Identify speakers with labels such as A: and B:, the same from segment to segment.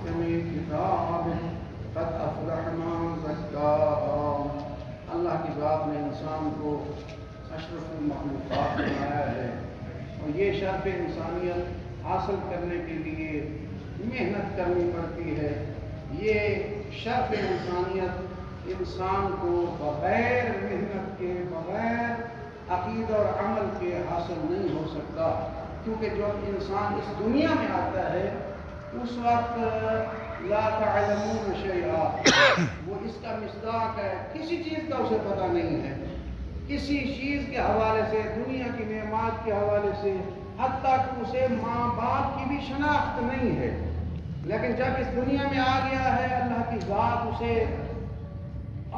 A: محكم كتابه قد أفلح من زكاها. اللہ کی ذات نے انسان کو اشرف المخلوقات بنایا ہے اور یہ شرف انسانیت حاصل کرنے کے لیے محنت کرنی پڑتی ہے. یہ شرف انسانیت انسان کو بغیر محنت کے، بغیر عقیدہ اور عمل کے حاصل نہیں ہو سکتا، کیونکہ جب انسان اس دنیا میں آتا ہے اس وقت لا تعلمون شیئا، وہ اس کا مصداق ہے، کسی چیز کا اسے پتہ نہیں ہے، کسی چیز کے حوالے سے، دنیا کی نعمات کے حوالے سے، حتیٰ کہ اسے ماں باپ کی بھی شناخت نہیں ہے. لیکن جب اس دنیا میں آ گیا ہے اللہ کی ذات اسے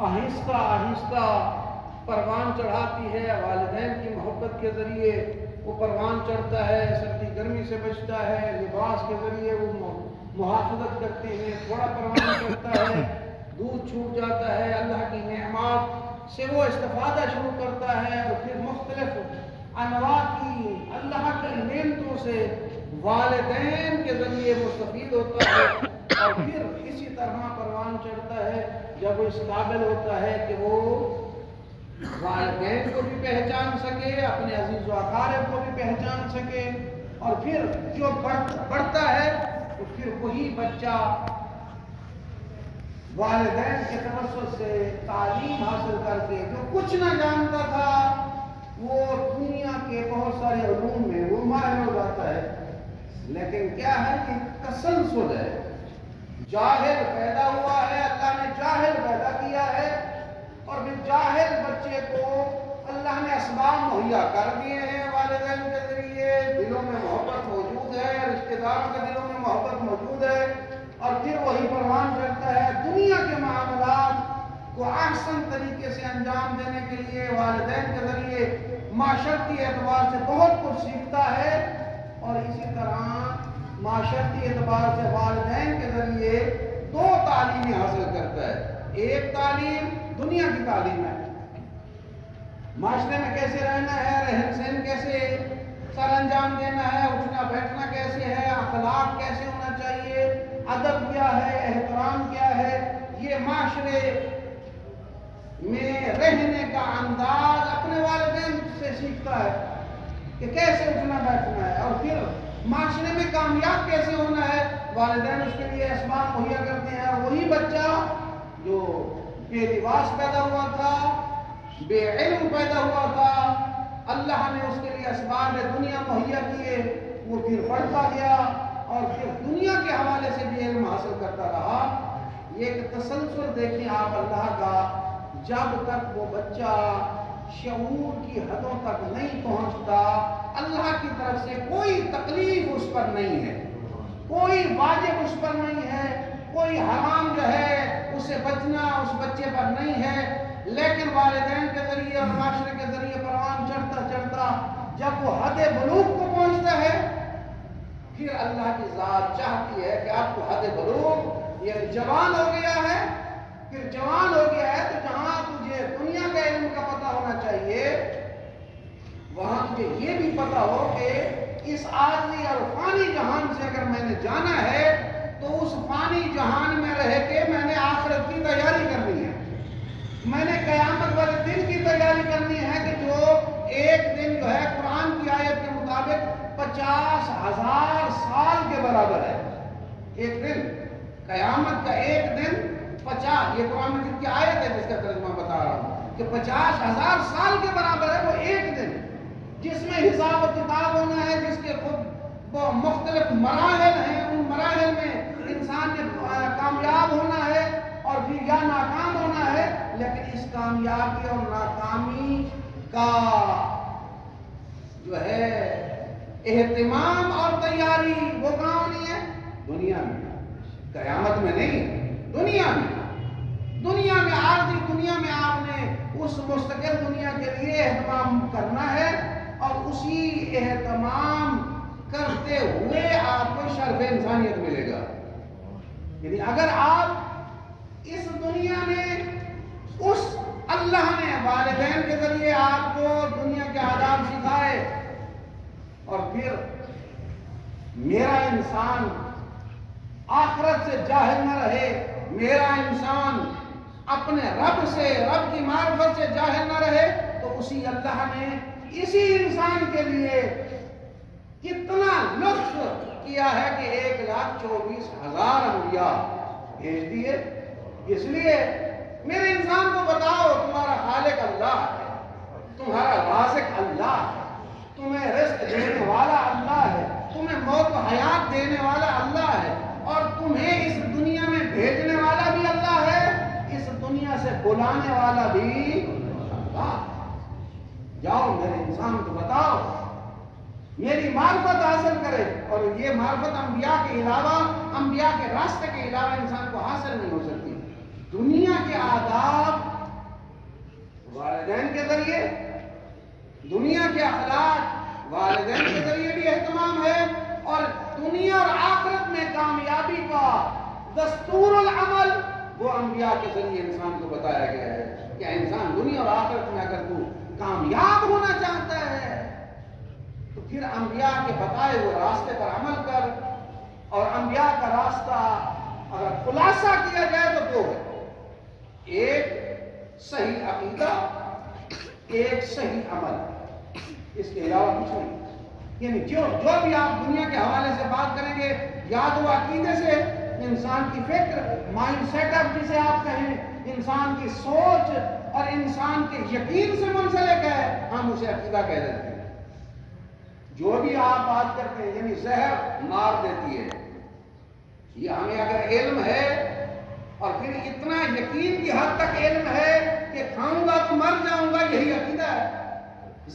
A: آہستہ آہستہ پروان چڑھاتی ہے. والدین کی محبت کے ذریعے وہ پروان چڑھتا ہے، سردی گرمی سے بچتا ہے، لباس کے ذریعے وہ محافظت کرتے ہیں، تھوڑا پروان چڑھتا ہے، دودھ چھوٹ جاتا ہے، اللہ کی نعمات سے وہ استفادہ شروع کرتا ہے اور پھر مختلف انواع کی اللہ کی نعمتوں سے والدین کے ذریعے مستفید ہوتا ہے اور پھر اسی طرح پروان چڑھتا ہے جب وہ اس قابل ہوتا ہے کہ وہ والدین کو بھی پہچان سکے، اپنے عزیز و اقارب کو بھی پہچان سکے، اور پھر جو بڑھتا ہے تو پھر وہی بچہ والدین کے توسط سے تعلیم حاصل کر کے جو کچھ نہ جانتا تھا وہ دنیا کے بہت سارے علوم میں وہ ماہر ہو جاتا ہے. لیکن کیا ہے کہ تسلسل ہے، جاہل پیدا ہوا ہے، اللہ نے جاہل پیدا کیا ہے اور پھر جاہل بچے کو اللہ نے اسباب مہیا کر دیے ہیں والدین کے ذریعے، دلوں میں محبت موجود ہے، رشتہ داروں کے دلوں میں محبت موجود ہے، اور پھر وہی پروان چڑھتا ہے. دنیا کے معاملات کو احسن طریقے سے انجام دینے کے لیے والدین کے ذریعے معاشرتی اعتبار سے بہت کچھ سیکھتا ہے، اور اسی طرح معاشرتی اعتبار سے والدین کے ذریعے دو تعلیمیں حاصل کرتا ہے. ایک تعلیم دنیا کی تعلیم ہے، معاشرے میں کیسے رہنا ہے، رہن سہن کیسے سر انجام دینا ہے، اٹھنا بیٹھنا کیسے ہے، اخلاق کیسے ہونا چاہیے، ادب کیا ہے، احترام کیا ہے، یہ معاشرے میں رہنے کا انداز اپنے والدین سے سیکھتا ہے کہ کیسے اٹھنا بیٹھنا ہے. اور پھر معاشرے میں کامیاب کیسے ہونا ہے، والدین اس کے لیے اسباب مہیا کرتے ہیں. اور وہی بچہ جو بے لباس پیدا ہوا تھا، بے علم پیدا ہوا تھا، اللہ نے اس کے لیے اسباب دنیا مہیا کیے، وہ پھر پڑھتا گیا اور پھر دنیا کے حوالے سے بھی علم حاصل کرتا رہا. یہ ایک تسلسل دیکھیں آپ اللہ کا، جب تک وہ بچہ شعور کی حدوں تک نہیں پہنچتا اللہ کی طرف سے کوئی تکلیف اس پر نہیں ہے، کوئی واجب اس پر نہیں ہے، کوئی حرام جو ہے اسے بچنا اس بچے پر نہیں ہے. لیکن والدین کے ذریعے اور معاشرے کے ذریعے پروان چڑھتا چڑھتا جب وہ حد بلوغ کو پہنچتا ہے پھر اللہ کی ذات چاہتی ہے کہ آپ کو حد بلوغ، یہ جوان ہو گیا ہے، پھر جوان ہو گیا ہے تو جہاں تجھے دنیا کا علم کا پتہ ہونا چاہیے وہاں تجھے یہ بھی پتہ ہو کہ اس عارضی اور فانی جہان سے اگر میں نے جانا ہے تو اس فانی جہان میں رہ کے میں نے آخرت کی تیاری کرنی ہے، میں نے قیامت والے دن کی تیاری کرنی ہے کہ جو ایک دن جو ہے قرآن کی آیت کے مطابق 50,000 سال کے برابر ہے. ایک دن قیامت کا ایک دن 50، یہ قرآن مجید کی آیت ہے جس کا ترجمہ بتا رہا ہوں کہ 50,000 سال کے برابر ہے وہ ایک دن، جس میں حساب و کتاب ہونا ہے، جس کے خود مختلف مراحل ہیں، ان مراحل میں انسان نے کامیاب ہونا ہے اور پھر یا ناکام ہونا ہے. لیکن اس کامیابی اور ناکامی کا جو ہے اہتمام اور تیاری وہ کہاں ہونی ہے؟ دنیا میں، قیامت میں نہیں، دنیا میں. دنیا میں عارضی دنیا میں آپ نے اس مستقل دنیا کے لیے اہتمام کرنا ہے اور اسی اہتمام کرتے ہوئے آپ کو شرف انسانیت ملے گا. یعنی اگر آپ اس دنیا میں اس اللہ نے والدین کے ذریعے آپ کو دنیا کے آداب سکھائے اور پھر میرا انسان آخرت سے جاہل نہ رہے، میرا انسان اپنے رب سے، رب کی معرفت سے جاہل نہ رہے، تو اسی اللہ نے اسی انسان کے لیے کتنا لطف کیا ہے کہ 1,24,000 انبیاء بھیج دیے۔ اس لیے میرے انسان کو بتاؤ تمہارا خالق اللہ ہے، تمہارا رازق اللہ ہے، تمہیں رزق دینے والا اللہ ہے، تمہیں موت و حیات دینے والا اللہ ہے، اور تمہیں اس دنیا میں بھیجنے والا بھی اللہ ہے، اس دنیا سے بلانے والا بھی اللہ ہے۔ جاؤ میرے انسان کو بتاؤ، میری معرفت حاصل کرے، اور یہ معرفت انبیاء کے علاوہ، انبیاء کے راستے کے علاوہ انسان کو حاصل نہیں ہو سکتی۔ دنیا کے آداب والدین کے ذریعے، دنیا کے اخلاق والدین کے ذریعے بھی اہتمام ہے، اور دنیا اور آخرت میں کامیابی کا دستور العمل وہ انبیاء کے ذریعے انسان کو بتایا گیا ہے۔ کہ انسان دنیا اور آخرت میں اگر تو کامیاب ہونا چاہتا ہے تو پھر انبیاء کے بتائے ہوئے راستے پر عمل کر، اور انبیاء کا راستہ اگر خلاصہ کیا جائے تو دو ہے، ایک صحیح عقیدہ، ایک صحیح عمل، اس کے علاوہ کچھ نہیں۔ یعنی جو بھی آپ دنیا کے حوالے سے بات کریں گے، یا تو عقیدے سے، انسان کی فکر، مائنڈ سیٹ اپ جسے آپ کہیں، انسان کی سوچ اور انسان کے یقین سے منسلک ہے، ہم اسے عقیدہ کہہ دیتے ہیں۔ جو بھی آپ بات کرتے ہیں، یعنی زہر مار دیتی ہے، یہ ہمیں اگر علم ہے، اور پھر اتنا یقین کی حد تک علم ہے کہ کھاؤں گا تو مر جاؤں گا، یہی عقیدہ ہے۔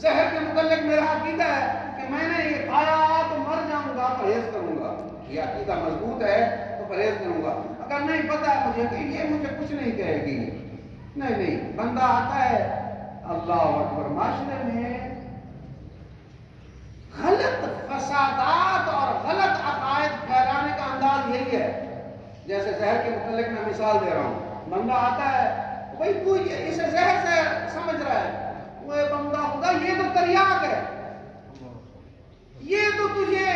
A: زہر کے متعلق میرا عقیدہ ہے کہ میں نے یہ کھایا تو مر جاؤں گا، پرہیز کروں گا، یہ عقیدہ مضبوط ہے تو پرہیز کروں گا۔ اگر نہیں پتا ہے مجھے کہ یہ مجھے کچھ نہیں کہے گی، نہیں، بندہ آتا ہے اللہ اکبر، معاشرے میں غلط فسادات اور غلط عقائد پھیلانے کا انداز یہی ہے۔ جیسے زہر کے متعلق میں مثال دے رہا ہوں، بندہ آتا ہے، بھائی تو اسے زہر سے سمجھ رہا ہے، وہ بندہ خدا یہ تو تریاق ہے، یہ تو تجھے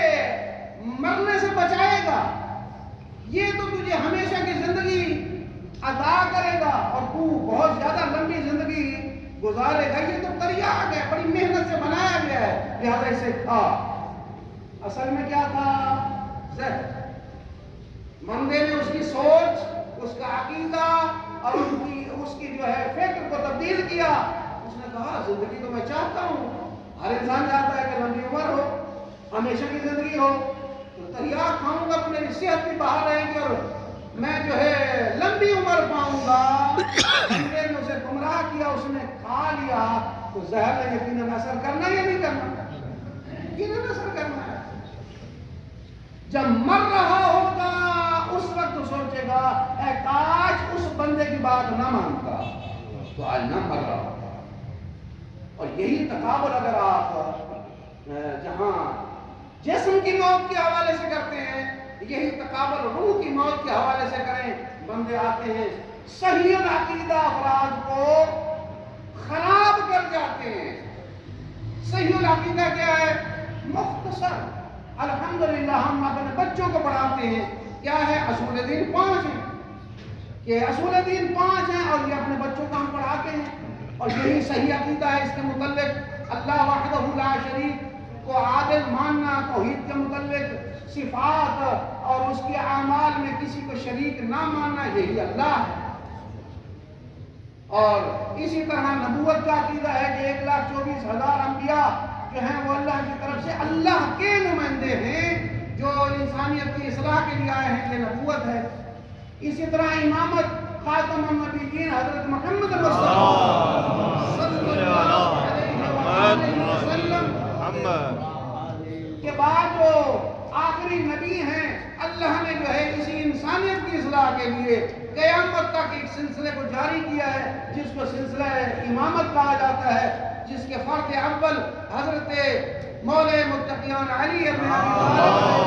A: مرنے سے بچائے گا، یہ تو تجھے ہمیشہ کی زندگی عطا کرے گا، اور تو بہت زیادہ لمبی زندگی گزارے گا، یہ تو تریاق ہے، بڑی محنت سے بنایا گیا ہے، لہذا اسے کھا۔ اصل میں کیا تھا؟ زہر۔ بندے نے اس کی سوچ، اس کا عقیدہ اور اس کی جو ہے فکر کو تبدیل کیا۔ اس نے کہا زندگی تو میں چاہتا ہوں، ہر انسان چاہتا ہے کہ لمبی عمر ہو، ہمیشہ کی زندگی ہو، تو تریاق کھاؤں گا تو میری صحت بھی باہر رہے گی اور میں جو ہے لمبی عمر پاؤں گا۔ بندے نے اسے گمراہ کیا، اس نے کھا لیا، تو زہر نے یقیناً اثر کرنا یا نہیں کرنا؟ یقیناً اثر کرنا ہے۔ جب مر رہا ہوگا اس وقت سوچے گا اے کاش اس بندے کی بات نہ مانتا تو آج نہ مر رہا ہوتا۔ اور یہی تقابل اگر آپ جہاں جسم کی موت کے حوالے سے کرتے ہیں، یہی تقابل روح کی موت کے حوالے سے کریں۔ بندے آتے ہیں، صحیح العقیدہ افراد کو خراب کر جاتے ہیں۔ صحیح العقیدہ کیا ہے؟ مختصر الحمدللہ ہم اپنے بچوں کو پڑھاتے ہیں، کیا ہے؟ اصول دین 5 ہیں، کہ اصول دین 5 ہیں، اور یہ اپنے بچوں کو ہم پڑھاتے ہیں، اور یہی صحیح عقیدہ ہے۔ اس کے متعلق اللہ وحدہ لا شریک کو عادل ماننا، توحید کے متعلق صفات اور اس کے اعمال میں کسی کو شریک نہ ماننا، یہی اللہ ہے۔ اور اسی طرح نبوت کا عقیدہ ہے کہ 1,24,000 انبیاء جو ہیں وہ اللہ کی طرف سے اللہ کے نمائندے ہیں، جو انسانیت کی اصلاح کے لیے آئے ہیں، یہ نبوت ہے۔ اسی طرح امامت خاتم النبیین حضرت محمد مصطفیٰ صلی اللہ علیہ وسلم کے بعد جو آخری نبی ہیں، اللہ نے جو ہے اسی انسانیت کی اصلاح کے لیے قیامت تک ایک سلسلے کو جاری کیا ہے، جس کو سلسلہ امامت کہا جاتا ہے، جس کے فرد اول حضرت مولا متقیان علی ابن ابی طالب،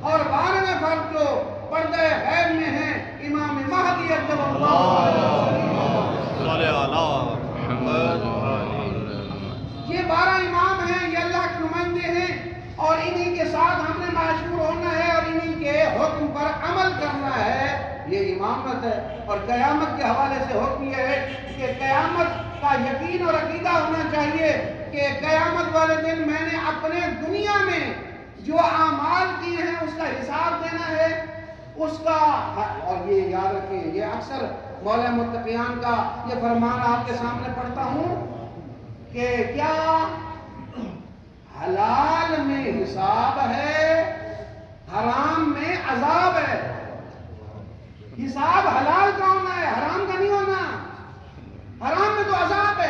A: اور 12ویں فرد جو پردہ غیب میں ہیں، امام مہدی عجل اللہ۔ یہ 12 امام ہیں، یہ اللہ کے نمائندے ہیں، اور ساتھ ہم نے معشور ہونا ہے اور انہی کے حکم پر عمل کرنا ہے، یہ امامت ہے۔ اور قیامت کے حوالے سے حکم یہ ہے کہ قیامت کا یقین اور عقیدہ ہونا چاہیے کہ قیامت والے دن میں نے اپنے دنیا میں جو اعمال کیے ہیں اس کا حساب دینا ہے، اس کا۔ اور یہ یاد رکھیں، یہ اکثر مولا متقیان کا یہ فرمان آپ کے سامنے پڑھتا ہوں کہ کیا حلال میں حساب ہے، حرام میں عذاب ہے۔ حساب حلال کا ہونا ہے، حرام کا نہیں ہونا۔ حرام میں تو عذاب ہے۔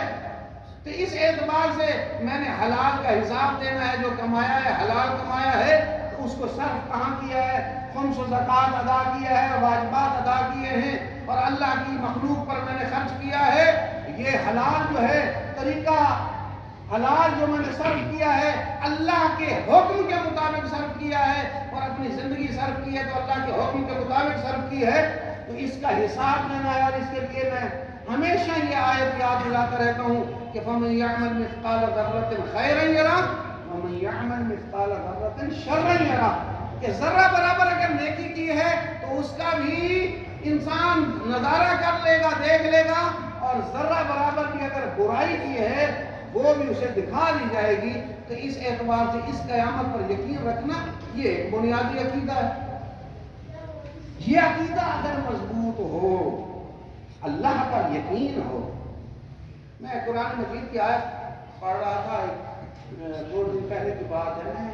A: تو اس اعتبار سے میں نے حلال کا حساب دینا ہے، جو کمایا ہے حلال کمایا ہے تو اس کو صرف کہاں کیا ہے، خمس و زکوٰۃ ادا کیا ہے، واجبات ادا کیے ہیں اور اللہ کی مخلوق پر میں نے خرچ کیا ہے۔ یہ حلال جو ہے، طریقہ حلال جو میں نے صرف کیا ہے اللہ کے حکم کے مطابق صرف کیا ہے، اور اپنی زندگی صرف کی ہے تو اللہ کے حکم کے مطابق صرف کی ہے، تو اس کا حساب لینا ہے۔ اور اس کے لیے میں ہمیشہ یہ آیت یاد دلاتا رہتا ہوں کہ فَمَن يَعْمَلْ مِثْقَالَ ذَرَّةٍ خَيْرًا يَرَهُ وَمَن يَعْمَلْ مِثْقَالَ ذَرَّةٍ شَرًّا يَرَهُ، کہ ذرہ برابر اگر نیکی کی ہے تو اس کا بھی انسان نظارہ کر لے گا، دیکھ لے گا، اور ذرہ برابر بھی اگر برائی کی ہے وہ بھی اسے دکھا دی جائے گی۔ تو اس اعتبار سے اس قیامت پر یقین رکھنا یہ بنیادی عقیدہ ہے۔ یہ عقیدہ اگر مضبوط ہو، اللہ پر یقین ہو۔ میں قرآن مجید کی آیت پڑھ رہا تھا، 2 دن پہلے کی بات ہے، میں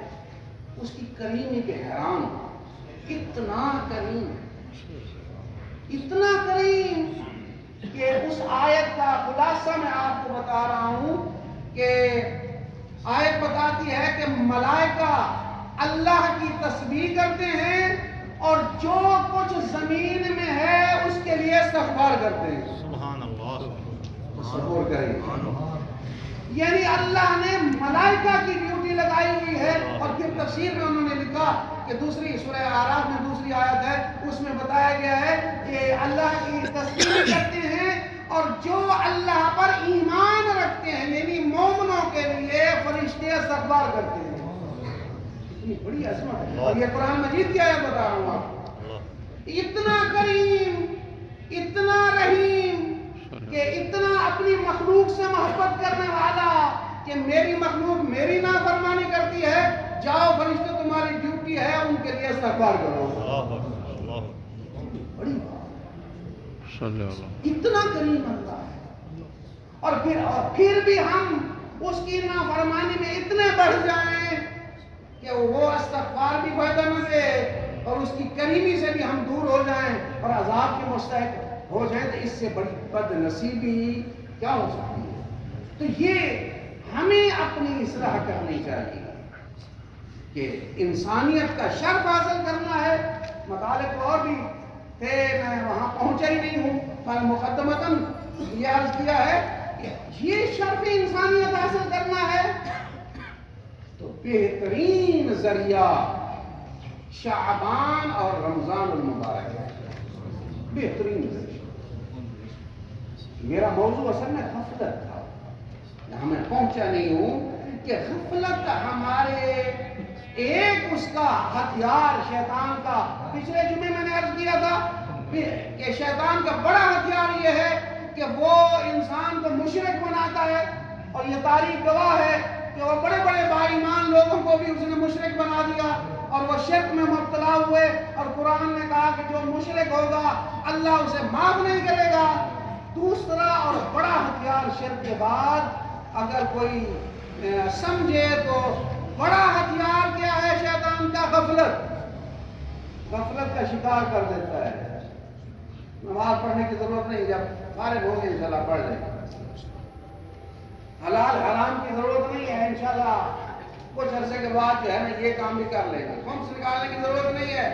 A: اس کی کریمی پہ حیران ہوں۔ اتنا کریم، اتنا کریم کہ اس آیت کا خلاصہ میں آپ کو بتا رہا ہوں کہ آیت بتاتی ہے کہ ملائکہ اللہ کی تسبیح کرتے ہیں اور جو کچھ زمین میں ہے اس کے لیے استغفار کرتے ہیں۔
B: سبحان اللہ،
A: تصور کریں، یعنی اللہ نے ملائکہ کی ڈیوٹی لگائی ہوئی ہے۔ اور پھر تفسیر میں انہوں نے لکھا کہ دوسری سورہ اعراف میں دوسری آیت ہے، اس میں بتایا گیا ہے کہ اللہ کی تسبیح کرتے ہیں اور جو اللہ پر ایمان رکھتے ہیں یعنی مومنوں کے لیے فرشتے استغفار کرتے ہیں۔ اتنی بڑی عظمت ہے، اور یہ قرآن مجید کی آیت بتا رہا ہوں آپ کو۔ اتنا کریم، اتنا رحیم، کہ اتنا اپنی مخلوق سے محبت کرنے والا کہ میری مخلوق میری نافرمانی کرتی ہے، جاؤ فرشتے تمہاری ڈیوٹی ہے ان کے لیے استغفار کرو۔ بڑی بات، اتنا کریم اللہ ہے۔ اور پھر بھی ہم اس کی نافرمانی میں اتنے بڑھ جائیں کہ وہ استغفار بھی فائدہ نہ دے اور اس کی کریمی سے بھی ہم دور ہو جائیں اور عذاب کے مستحق ہو جائیں، تو اس سے بڑی بد نصیبی کیا ہو سکتی ہے؟ تو یہ ہمیں اپنی اصلاح کرنی چاہیے کہ انسانیت کا شرف حاصل کرنا ہے۔ مطالب تو اور بھی تھے، میں وہاں پہنچا ہی نہیں ہوں، پر مقدمتاً یہ عرض کیا ہے کہ یہ شرف انسانیت حاصل کرنا ہے تو بہترین ذریعہ شعبان اور رمضان المبارک ہے، بہترین ذریعہ۔ میرا موضوع اصل میں غفلت تھا، یہاں میں پہنچا نہیں ہوں کہ غفلت ہمارے ایک اس کا ہتھیار شیطان کا، پچھلے جمعے میں نے عرض کیا تھا کہ شیطان کا بڑا ہتھیار یہ ہے کہ وہ انسان کو مشرک بناتا ہے، اور یہ تاریخ گواہ ہے کہ وہ بڑے بڑے با ایمان لوگوں کو بھی اس نے مشرک بنا دیا اور وہ شرک میں مبتلا ہوئے، اور قرآن نے کہا کہ جو مشرک ہوگا اللہ اسے معاف نہیں کرے گا۔ دوسرا اور بڑا ہتھیار شرک کے بعد اگر کوئی سمجھے تو بڑا ہتھیار کیا ہے شیطان کا؟ غفلت۔ غفلت کا شکار کر دیتا ہے۔ نماز پڑھنے کی ضرورت نہیں، جب فارغ ہو گئے انشاءاللہ پڑھ لیں۔ حلال حرام کی ضرورت نہیں ہے، انشاءاللہ کچھ عرصے کے بعد جو ہے نا یہ کام بھی کر لیں گے۔ خمس نکالنے کی ضرورت نہیں ہے،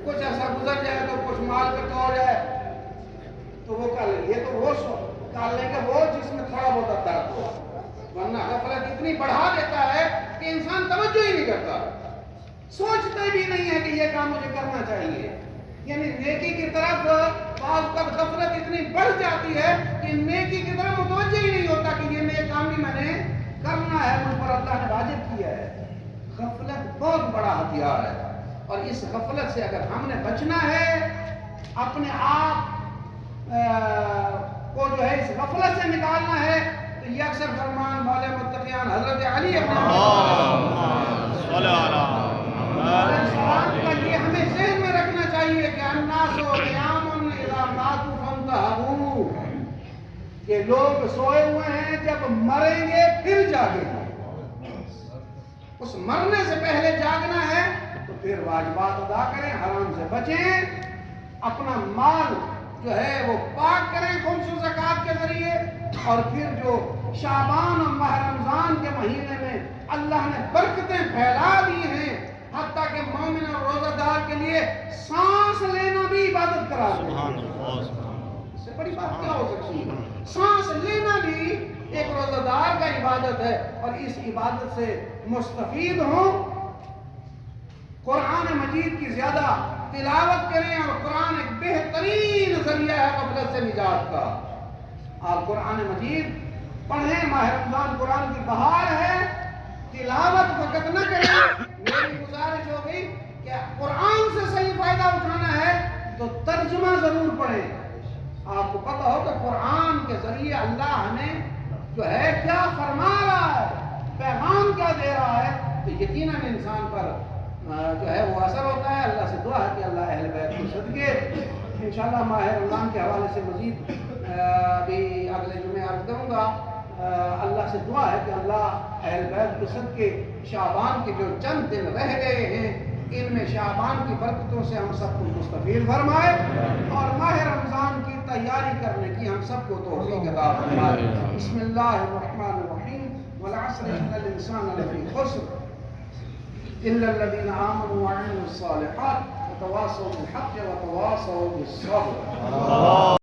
A: کچھ عرصہ گزر جائے تو کچھ مال اکٹھا ہو جائے تو وہ کر لیں۔ یہ تو وہ کر لیں گے وہ جس میں تھوڑا بہت درد ہو، ورنہ غفلت اتنی بڑھا دیتا ہے کہ انسان توجہ ہی نہیں کرتا، سوچتا بھی نہیں ہے کہ یہ کام مجھے کرنا چاہیے۔ یعنی نیکی کی طرف بعض کا غفلت اتنی بڑھ جاتی ہے کہ نیکی کی طرف متوجہ ہی نہیں ہوتا کہ یہ نیک کام بھی میں نے کرنا ہے، مجھ پر اللہ نے واجب کیا ہے۔ غفلت بہت بڑا ہتھیار ہے، اور اس غفلت سے اگر ہم نے بچنا ہے، اپنے آپ کو جو ہے اس غفلت سے نکالنا ہے، تو یہ اکثر فرمان والے متقیان حضرت علی ابن السلام کا یہ ہمیں ذہن میں رکھنا چاہیے کہ الناس قیام اذا ماتوا فانتهبوا، کہ لوگ سوئے ہوئے ہیں، جب مریں گے پھر جاگیں گے۔ اس مرنے سے پہلے جاگنا ہے تو پھر واجبات ادا کریں، حرام سے بچیں، اپنا مال جو ہے وہ پاک کریں خمس و زکوٰۃ کے ذریعے، اور پھر جو شعبان اور ماہ رمضان کے مہینے میں اللہ نے برکتیں پھیلا دی ہیں، حتیٰ کہ مومن اور روزہ دار کے لیے سانس لینا بھی عبادت قرار دیا۔ اس سے بڑی بات کیا ہو سکتی ہے؟ سانس لینا بھی ایک روزہ دار کا عبادت ہے، اور اس عبادت سے مستفید ہوں۔ قرآن مجید کی زیادہ تلاوت کریں، اور قرآن ایک بہترین ذریعہ ہے غفلت سے نجات کا۔ آپ قرآن مجید پڑھیں، ماہ رمضان قرآن کی بہار ہے، تلاوت فقط نہ کریں۔ میری گزارش ہوگی کہ قرآن سے صحیح فائدہ اٹھانا ہے تو ترجمہ ضرور پڑھیں۔ آپ کو پتہ ہو کہ قرآن کے ذریعے اللہ ہمیں جو ہے کیا فرما رہا ہے، پیغام کیا دے رہا ہے، تو یقیناً انسان پر جو ہے وہ اثر ہوتا ہے۔ اللہ سے دعا ہے کہ اللہ اہل بیت کو صدقے انشاءاللہ ماہ رمضان کے حوالے سے مزید بھی اگلے جمعے عرض کروں گا۔ اللہ سے دعا ہے کہ اللہ اہل بیت کے صدقے شعبان کے جو چند دن رہ گئے ہیں، ان میں شعبان کی برکتوں سے ہم سب کو مستفید فرمائے، اور ماہ رمضان کی تیاری کرنے کی ہم سب کو توفیق عطا فرمائے۔ بسم اللہ الرحمن الرحیم، والعصر ان الانسان لفی خسر الا الذین آمنوا وعملوا الصالحات وتواصوا بالحق وتواصوا بالصبر۔